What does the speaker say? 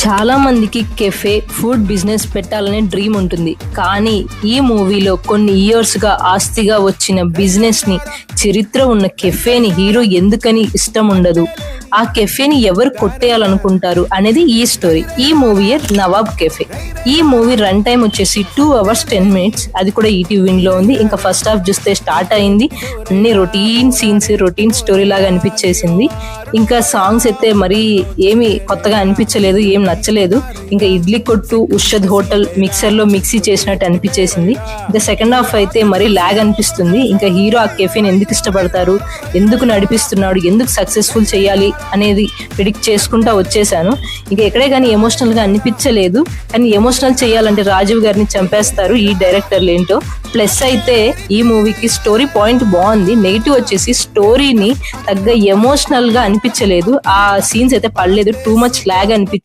చాలా మందికి cafe food business పెట్టాలనే డ్రీమ్ ఉంటుంది. కానీ ఈ మూవీలో కొన్ని ఇయర్స్ గా ఆస్తిగా వచ్చిన బిజినెస్ ని, చరిత్ర ఉన్న కెఫేని హీరో ఎందుకని ఇష్టం ఉండదు, ఆ కెఫేని ఎవరు కొట్టేయాలనుకుంటారు అనేది ఈ స్టోరీ. ఈ మూవీ నవాబ్ కెఫే. ఈ మూవీ రన్ టైం వచ్చేసి 2 hours 10 minutes. అది కూడా ఈటీవీ లో ఉంది. ఇంకా ఫస్ట్ హాఫ్ చూస్తే స్టార్ట్ అయింది, అన్ని రొటీన్ సీన్స్, రొటీన్ స్టోరీ లాగా అనిపించేసింది. ఇంకా సాంగ్స్ అయితే మరి ఏమి కొత్తగా అనిపించలేదు, ఏం నచ్చలేదు. ఇంకా ఇడ్లీ కొట్టు, ఉషద్ హోటల్ మిక్సర్ లో మిక్సీ చేసినట్టు అనిపించేసింది. ఇంకా సెకండ్ హాఫ్ అయితే మరి లాగ్ అనిపిస్తుంది. ఇంకా హీరో ఆ కెఫేని ఎందుకు ఇష్టపడతారు, ఎందుకు నడిపిస్తున్నాడు, ఎందుకు సక్సెస్ఫుల్ చేయాలి అనేది ప్రిడిక్ట్ చేసుకుంటా వచ్చేసాను. ఇంకా ఎక్కడే కానీ ఎమోషనల్ గా అనిపించలేదు. కానీ ఎమోషనల్ చేయాలంటే రాజీవ్ గారిని చంపేస్తారు ఈ డైరెక్టర్లు ఏంటో. ప్లస్ అయితే ఈ మూవీకి స్టోరీ పాయింట్ బాగుంది. నెగిటివ్ వచ్చేసి స్టోరీని తగ్గ ఎమోషనల్ గా అనిపించలేదు. ఆ సీన్స్ అయితే పడలేదు, టూ మచ్ లాగ్ అనిపించింది.